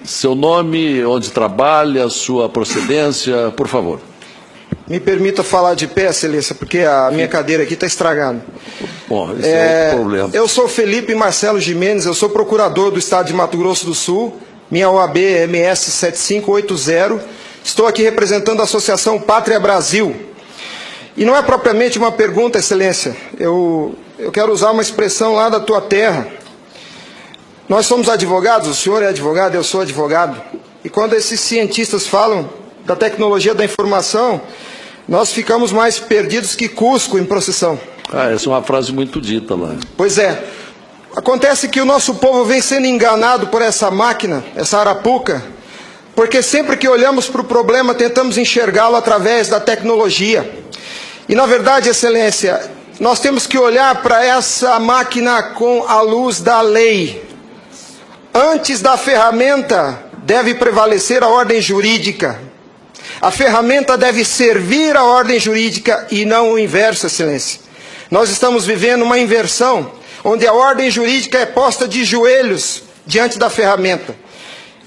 Seu nome, onde trabalha, sua procedência, por favor. Me permita falar de pé, Excelência, porque a minha cadeira aqui está estragada. Bom, esse é o problema. Eu sou Felipe Marcelo Gimenez, eu sou procurador do Estado de Mato Grosso do Sul, minha OAB é MS 7580, estou aqui representando a Associação Pátria Brasil. E não é propriamente uma pergunta, Excelência, eu quero usar uma expressão lá da tua terra. Nós somos advogados, o senhor é advogado, eu sou advogado, e quando esses cientistas falam da tecnologia da informação, nós ficamos mais perdidos que Cusco em procissão. Essa é uma frase muito dita lá. Pois é. Acontece que o nosso povo vem sendo enganado por essa máquina, essa arapuca, porque sempre que olhamos para o problema, tentamos enxergá-lo através da tecnologia. E, na verdade, Excelência, nós temos que olhar para essa máquina com a luz da lei. Antes da ferramenta, deve prevalecer a ordem jurídica. A ferramenta deve servir a ordem jurídica e não o inverso, Excelência. Nós estamos vivendo uma inversão, onde a ordem jurídica é posta de joelhos diante da ferramenta.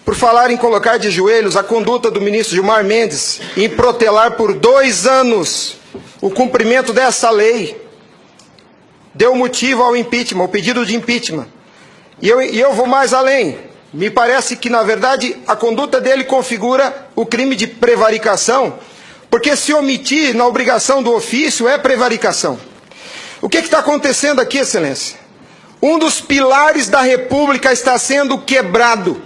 Por falar em colocar de joelhos, a conduta do ministro Gilmar Mendes em protelar por 2 anos o cumprimento dessa lei deu motivo ao impeachment, ao pedido de impeachment. E eu vou mais além. Me parece que, na verdade, a conduta dele configura o crime de prevaricação, porque se omitir na obrigação do ofício é prevaricação. O que está acontecendo aqui, Excelência? Um dos pilares da República está sendo quebrado.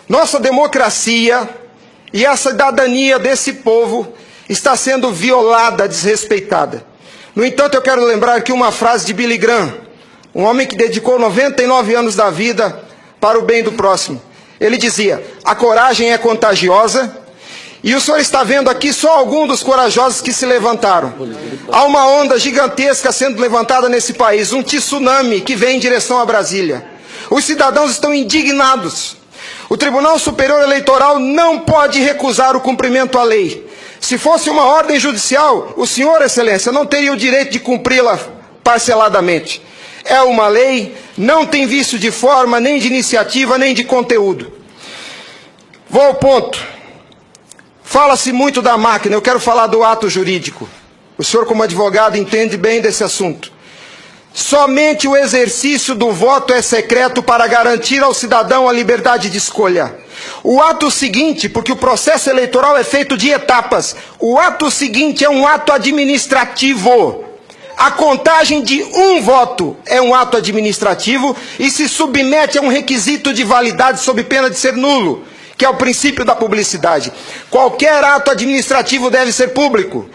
Nossa democracia e a cidadania desse povo está sendo violada, desrespeitada. No entanto, eu quero lembrar aqui uma frase de Billy Graham, um homem que dedicou 99 anos da vida para o bem do próximo. Ele dizia: a coragem é contagiosa, e o senhor está vendo aqui só alguns dos corajosos que se levantaram. Há uma onda gigantesca sendo levantada nesse país, um tsunami que vem em direção a Brasília. Os cidadãos estão indignados. O Tribunal Superior Eleitoral não pode recusar o cumprimento à lei. Se fosse uma ordem judicial, o senhor, Excelência, não teria o direito de cumpri-la parceladamente. É uma lei, não tem vício de forma, nem de iniciativa, nem de conteúdo. Vou ao ponto. Fala-se muito da máquina, eu quero falar do ato jurídico. O senhor, como advogado, entende bem desse assunto. Somente o exercício do voto é secreto para garantir ao cidadão a liberdade de escolha. O ato seguinte, porque o processo eleitoral é feito de etapas, o ato seguinte é um ato administrativo. A contagem de um voto é um ato administrativo e se submete a um requisito de validade sob pena de ser nulo, que é o princípio da publicidade. Qualquer ato administrativo deve ser público.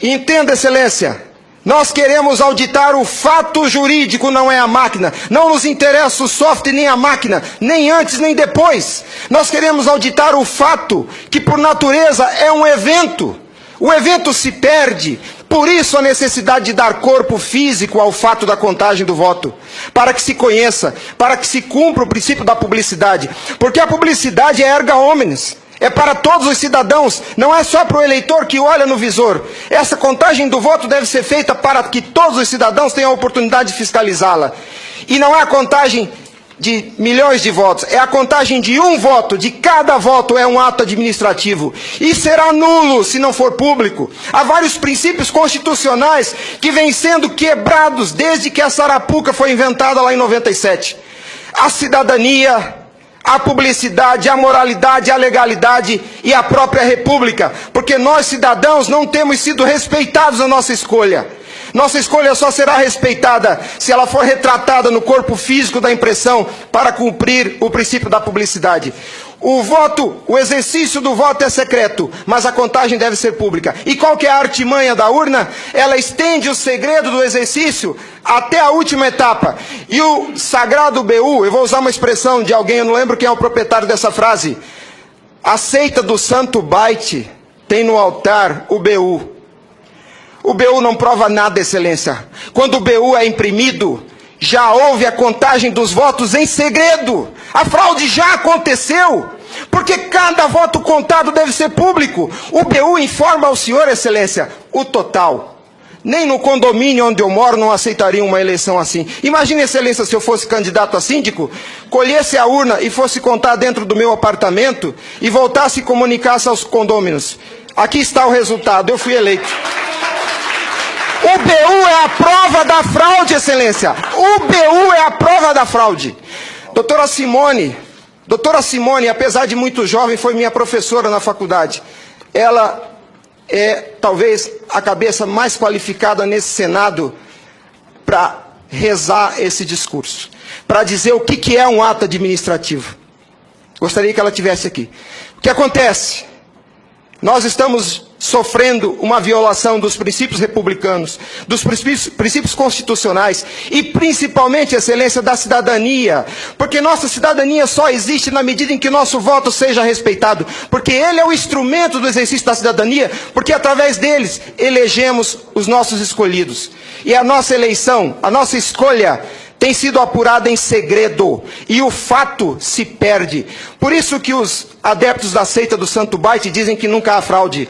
Entenda, Excelência, nós queremos auditar o fato jurídico, não é a máquina. Não nos interessa o software nem a máquina, nem antes nem depois. Nós queremos auditar o fato, que por natureza é um evento. O evento se perde, por isso a necessidade de dar corpo físico ao fato da contagem do voto, para que se conheça, para que se cumpra o princípio da publicidade, porque a publicidade é erga omnes, é para todos os cidadãos, não é só para o eleitor que olha no visor. Essa contagem do voto deve ser feita para que todos os cidadãos tenham a oportunidade de fiscalizá-la, e não é a contagem de milhões de votos, é a contagem de um voto, de cada voto é um ato administrativo, e será nulo se não for público. Há vários princípios constitucionais que vêm sendo quebrados desde que essa arapuca foi inventada lá em 97. A cidadania, a publicidade, a moralidade, a legalidade e a própria república, porque nós cidadãos não temos sido respeitados na nossa escolha. Nossa escolha só será respeitada se ela for retratada no corpo físico da impressão para cumprir o princípio da publicidade. O exercício do voto é secreto, mas a contagem deve ser pública. E qual que é a artimanha da urna? Ela estende o segredo do exercício até a última etapa. E o sagrado BU, eu vou usar uma expressão de alguém, eu não lembro quem é o proprietário dessa frase. A seita do santo baite tem no altar o BU. O BU não prova nada, Excelência. Quando o BU é imprimido, já houve a contagem dos votos em segredo. A fraude já aconteceu, porque cada voto contado deve ser público. O BU informa ao senhor, Excelência, o total. nem no condomínio onde eu moro não aceitariam uma eleição assim. Imagine, Excelência, se eu fosse candidato a síndico, colhesse a urna e fosse contar dentro do meu apartamento e voltasse e comunicasse aos condôminos. Aqui está o resultado, eu fui eleito. O BU é a prova da fraude, Excelência. O BU é a prova da fraude. Doutora Simone, apesar de muito jovem, foi minha professora na faculdade. Ela é talvez a cabeça mais qualificada nesse Senado para rezar esse discurso, para dizer o que é um ato administrativo. Gostaria que ela estivesse aqui. O que acontece? Nós estamos sofrendo uma violação dos princípios republicanos, dos princípios constitucionais e principalmente, Excelência, da cidadania, porque nossa cidadania só existe na medida em que nosso voto seja respeitado, porque ele é o instrumento do exercício da cidadania, porque através deles elegemos os nossos escolhidos. E a nossa eleição, a nossa escolha tem sido apurada em segredo, e o fato se perde. Por isso que os adeptos da seita do Santo Byte dizem que nunca há fraude.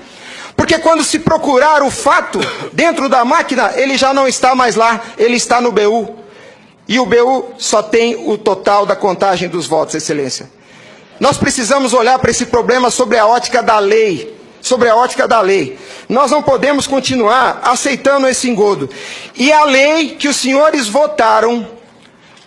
Porque quando se procurar o fato dentro da máquina, ele já não está mais lá, ele está no BU. E o BU só tem o total da contagem dos votos, Excelência. Nós precisamos olhar para esse problema sobre a ótica da lei. Nós não podemos continuar aceitando esse engodo. E a lei que os senhores votaram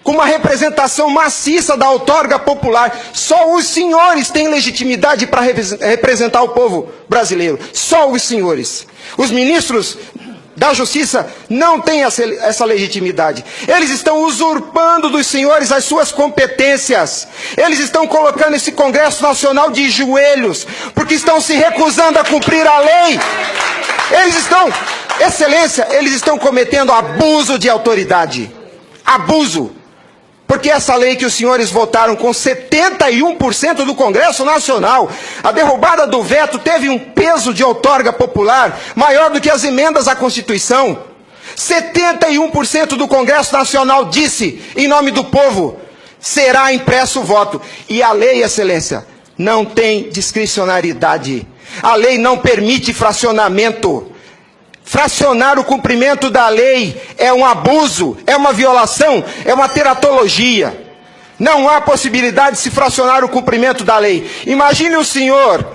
com uma representação maciça da outorga popular. Só os senhores têm legitimidade para representar o povo brasileiro. Só os senhores. Os ministros da Justiça não têm essa legitimidade. Eles estão usurpando dos senhores as suas competências. Eles estão colocando esse Congresso Nacional de joelhos, porque estão se recusando a cumprir a lei. Excelência, eles estão cometendo abuso de autoridade. Abuso. Porque essa lei que os senhores votaram com 71% do Congresso Nacional, a derrubada do veto teve um peso de outorga popular maior do que as emendas à Constituição. 71% do Congresso Nacional disse, em nome do povo, será impresso o voto. E a lei, Excelência, não tem discricionariedade. A lei não permite fracionamento. Fracionar o cumprimento da lei é um abuso, é uma violação, é uma teratologia. Não há possibilidade de se fracionar o cumprimento da lei. Imagine o senhor,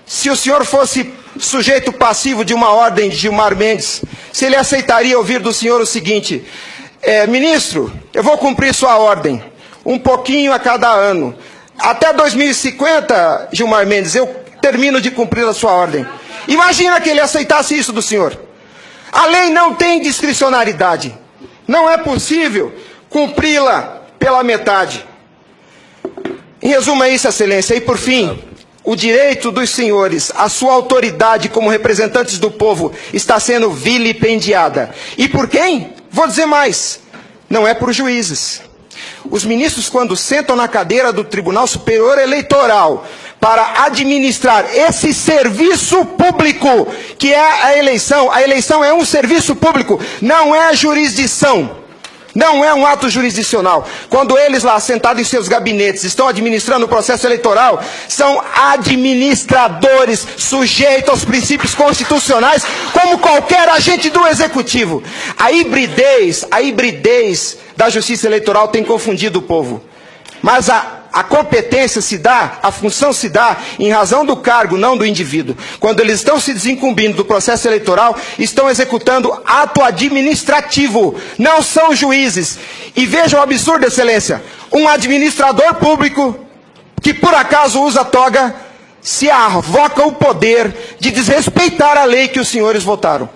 se o senhor fosse sujeito passivo de uma ordem de Gilmar Mendes, se ele aceitaria ouvir do senhor o seguinte: ministro, eu vou cumprir sua ordem, um pouquinho a cada ano. Até 2050, Gilmar Mendes, eu termino de cumprir a sua ordem. Imagina que ele aceitasse isso do senhor. A lei não tem discricionariedade. Não é possível cumpri-la pela metade. Em resumo é isso, Excelência. E por fim, o direito dos senhores, a sua autoridade como representantes do povo está sendo vilipendiada. E por quem? Vou dizer mais. Não é por juízes. Os ministros, quando sentam na cadeira do Tribunal Superior Eleitoral para administrar esse serviço público, que é a eleição é um serviço público, não é jurisdição, não é um ato jurisdicional. Quando eles lá, sentados em seus gabinetes, estão administrando o processo eleitoral, são administradores sujeitos aos princípios constitucionais, como qualquer agente do Executivo. A hibridez da Justiça Eleitoral tem confundido o povo. Mas a competência se dá, a função se dá em razão do cargo, não do indivíduo. Quando eles estão se desincumbindo do processo eleitoral, estão executando ato administrativo, não são juízes. E vejam o absurdo, Excelência, um administrador público que por acaso usa toga, se arvoca o poder de desrespeitar a lei que os senhores votaram.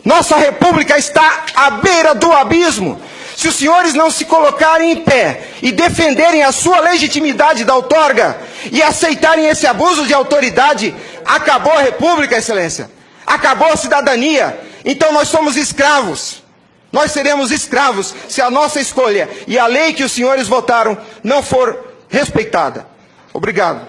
Nossa república está à beira do abismo. Se os senhores não se colocarem em pé e defenderem a sua legitimidade da outorga e aceitarem esse abuso de autoridade, acabou a república, Excelência. Acabou a cidadania. Então nós somos escravos. Nós seremos escravos se a nossa escolha e a lei que os senhores votaram não for respeitada. Obrigado.